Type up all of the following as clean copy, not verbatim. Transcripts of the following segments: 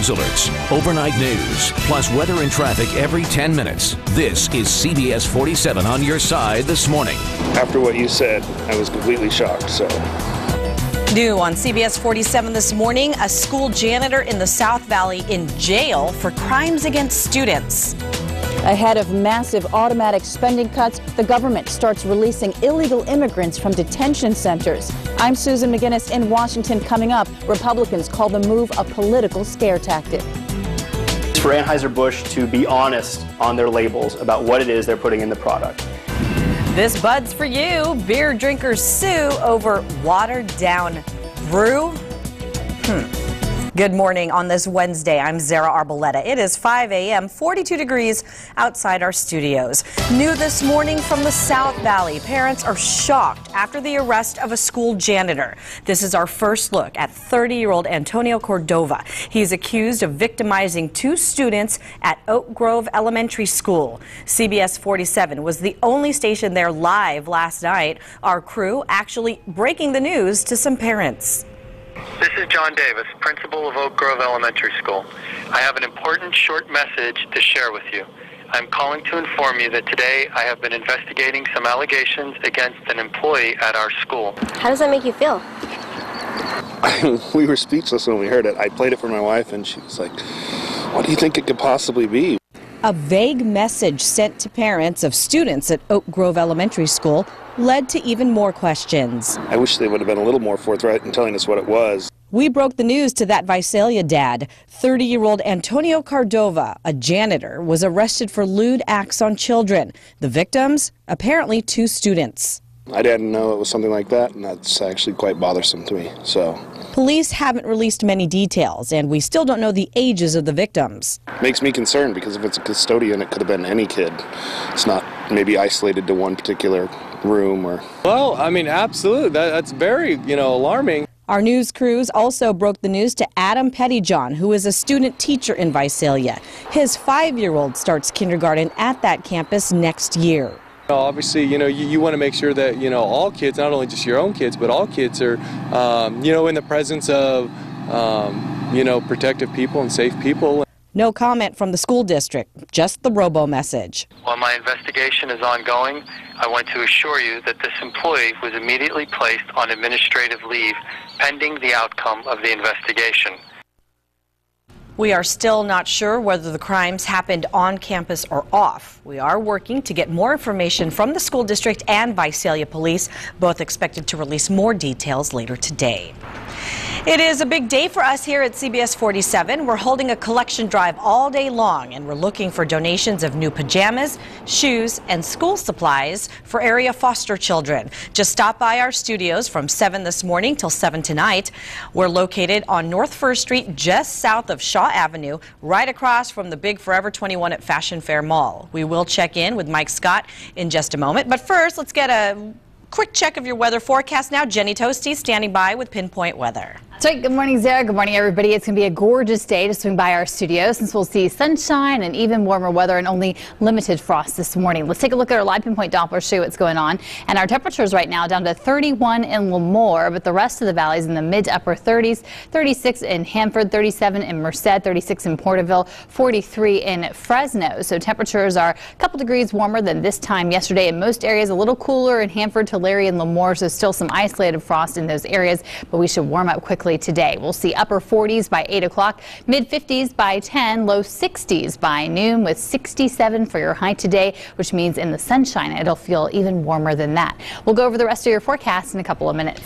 news alerts, overnight news, plus weather and traffic every 10 minutes. This is CBS 47 on your side this morning. After what you said, I was completely shocked, so. New on CBS 47 this morning, a school janitor in the South Valley in jail for crimes against students. Ahead of massive automatic spending cuts, the government starts releasing illegal immigrants from detention centers. I'm Susan McGinnis in Washington. Coming up, Republicans call the move a political scare tactic. For Anheuser-Busch to be honest on their labels about what it is they're putting in the product. This bud's for you. Beer drinkers sue over watered-down brew. Good morning on this Wednesday. I'm Zara Arboleta. It is 5 a.m., 42 degrees outside our studios. New this morning from the South Valley. Parents are shocked after the arrest of a school janitor. This is our first look at 30-year-old Antonio Cordova. He's accused of victimizing two students at Oak Grove Elementary School. CBS 47 was the only station there live last night. Our crew actually breaking the news to some parents. This is John Davis, principal of Oak Grove Elementary School. I have an important short message to share with you. I'm calling to inform you that today I have been investigating some allegations against an employee at our school. How does that make you feel? We were speechless when we heard it. I played it for my wife, and she was like, what do you think it could possibly be? A vague message sent to parents of students at Oak Grove Elementary School led to even more questions. I wish they would have been a little more forthright in telling us what it was. We broke the news to that Visalia dad. 30-year-old Antonio Cordova, a janitor, was arrested for lewd acts on children. The victims, apparently two students. I didn't know it was something like that, and that's actually quite bothersome to me. So, police haven't released many details, and we still don't know the ages of the victims. Makes me concerned, because if it's a custodian, it could have been any kid. It's not maybe isolated to one particular room or... Well, I mean, absolutely. That's very, alarming. Our news crews also broke the news to Adam Pettyjohn, who is a student teacher in Visalia. His 5-year-old starts kindergarten at that campus next year. Obviously, you want to make sure that, all kids, not only just your own kids, but all kids are, in the presence of, protective people and safe people. No comment from the school district, just the robo message. While my investigation is ongoing, I want to assure you that this employee was immediately placed on administrative leave pending the outcome of the investigation. We are still not sure whether the crimes happened on campus or off. We are working to get more information from the school district and Visalia police, both expected to release more details later today. It is a big day for us here at CBS 47. We're holding a collection drive all day long, and we're looking for donations of new pajamas, shoes, and school supplies for area foster children. Just stop by our studios from 7 this morning till 7 tonight. We're located on North First Street, just south of Shaw Avenue, right across from the big Forever 21 at Fashion Fair Mall. We will check in with Mike Scott in just a moment, but first, let's get a quick check of your weather forecast now. Jenny Toasty standing by with Pinpoint Weather. That's right. Good morning, Zara. Good morning, everybody. It's going to be a gorgeous day to swing by our studio, since we'll see sunshine and even warmer weather and only limited frost this morning. Let's take a look at our live pinpoint Doppler, show you what's going on. And our temperatures right now down to 31 in Lemoore, but the rest of the valleys in the mid to upper 30s. 36 in Hanford, 37 in Merced, 36 in Porterville, 43 in Fresno. So temperatures are a couple degrees warmer than this time yesterday in most areas. A little cooler in Hanford, Tulare, and Lemoore. So still some isolated frost in those areas, but we should warm up quickly today. We'll see upper 40s by 8 o'clock, mid 50s by 10, low 60s by noon, with 67 for your high today, which means in the sunshine it'll feel even warmer than that. We'll go over the rest of your forecast in a couple of minutes.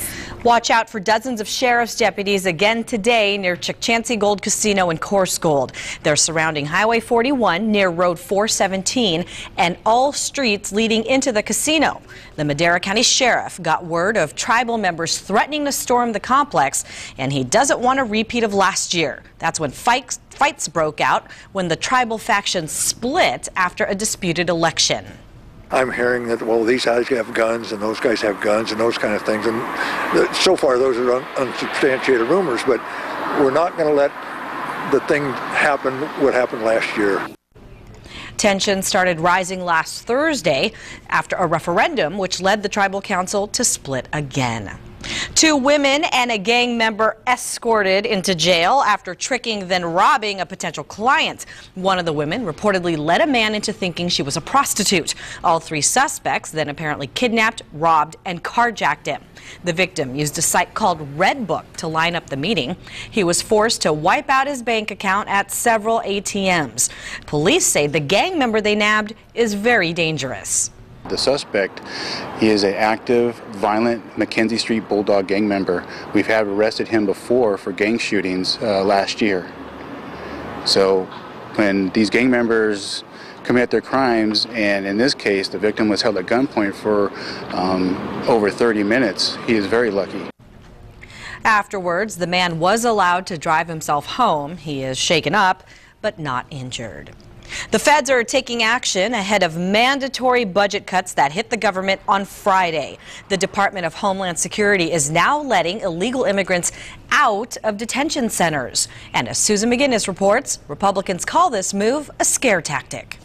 Watch out for dozens of sheriff's deputies again today near Chukchansi Gold Casino and Course Gold. They're surrounding Highway 41 near Road 417 and all streets leading into the casino. The Madera County Sheriff got word of tribal members threatening to storm the complex, and he doesn't want a repeat of last year. That's when fights broke out when the tribal factions split after a disputed election. I'm hearing that, well, these guys have guns and those guys have guns and those kind of things. And so far, those are unsubstantiated rumors, but we're not going to let the thing happen what happened last year. Tension started rising last Thursday after a referendum which led the tribal council to split again. Two women and a gang member escorted into jail after tricking then robbing a potential client. One of the women reportedly led a man into thinking she was a prostitute. All three suspects then apparently kidnapped, robbed, and carjacked him. The victim used a site called Red Book to line up the meeting. He was forced to wipe out his bank account at several ATMs. Police say the gang member they nabbed is very dangerous. The suspect is an active, violent Mackenzie Street Bulldog gang member. We've had arrested him before for gang shootings last year. So when these gang members commit their crimes, and in this case the victim was held at gunpoint for over 30 minutes, he is very lucky. Afterwards, the man was allowed to drive himself home. He is shaken up, but not injured. The feds are taking action ahead of mandatory budget cuts that hit the government on Friday. The Department of Homeland Security is now letting illegal immigrants out of detention centers. And as Susan McGinnis reports, Republicans call this move a scare tactic.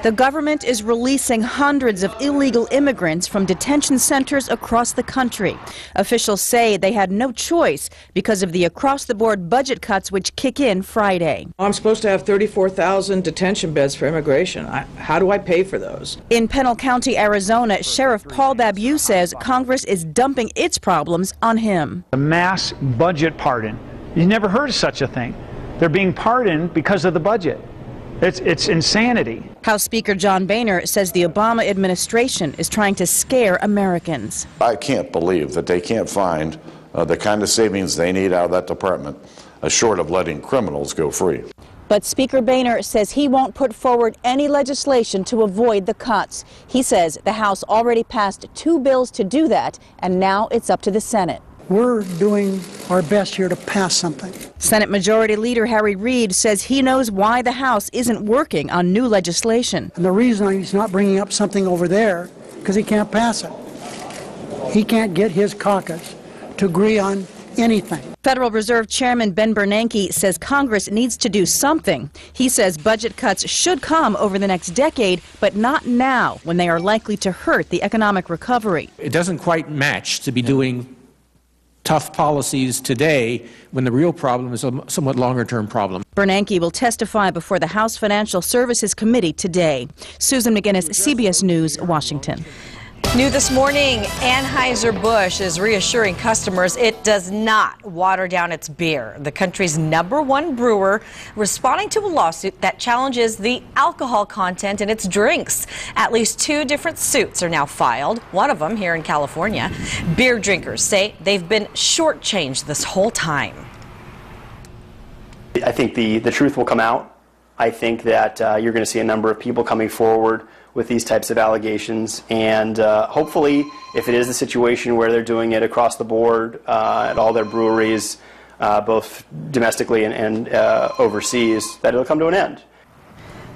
The government is releasing hundreds of illegal immigrants from detention centers across the country. Officials say they had no choice because of the across-the-board budget cuts which kick in Friday. I'm supposed to have 34,000 detention beds for immigration. How do I pay for those? In Pennell County, Arizona, Sheriff Paul Babu says Congress is dumping its problems on him. A mass budget pardon. You never heard of such a thing. They're being pardoned because of the budget. It's insanity. House Speaker John Boehner says the Obama administration is trying to scare Americans. I can't believe that they can't find the kind of savings they need out of that department, short of letting criminals go free. But Speaker Boehner says he won't put forward any legislation to avoid the cuts. He says the House already passed 2 bills to do that, and now it's up to the Senate. We're doing our best here to pass something. Senate Majority Leader Harry Reid says he knows why the House isn't working on new legislation. And the reason he's not bringing up something over there, because he can't pass it. He can't get his caucus to agree on anything. Federal Reserve Chairman Ben Bernanke says Congress needs to do something. He says budget cuts should come over the next decade, but not now, when they are likely to hurt the economic recovery. It doesn't quite match to be doing tough policies today when the real problem is a somewhat longer-term problem. Bernanke will testify before the House Financial Services Committee today. Susan McGinnis, CBS News, Washington. New this morning, Anheuser-Busch is reassuring customers it does not water down its beer. The country's #1 brewer responding to a lawsuit that challenges the alcohol content in its drinks. At least 2 different suits are now filed, one of them here in California. Beer drinkers say they've been shortchanged this whole time. I think the truth will come out. I think that you're going to see a number of people coming forward with these types of allegations, and hopefully, if it is a situation where they're doing it across the board at all their breweries, both domestically and overseas, that it'll come to an end.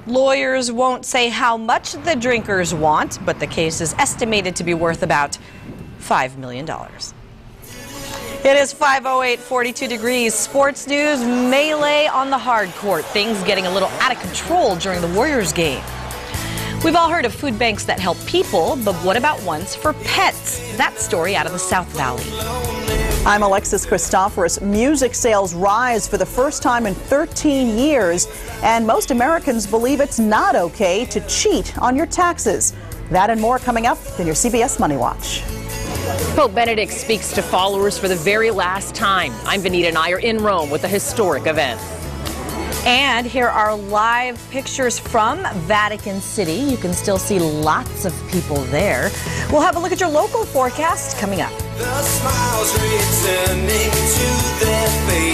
Lawyers won't say how much the drinkers want, but the case is estimated to be worth about $5 million. It is 5:08, 42 degrees. Sports news, melee on the hard court. Things getting a little out of control during the Warriors game. We've all heard of food banks that help people, but what about ones for pets? That story out of the South Valley. I'm Alexis Christoforous. Music sales rise for the first time in 13 years, and most Americans believe it's not okay to cheat on your taxes. That and more coming up in your CBS Money Watch. Pope Benedict speaks to followers for the very last time. I'm Vanita Nair in Rome with a historic event. And here are live pictures from Vatican City. You can still see lots of people there. We'll have a look at your local forecast coming up. The smiles returning to their faces.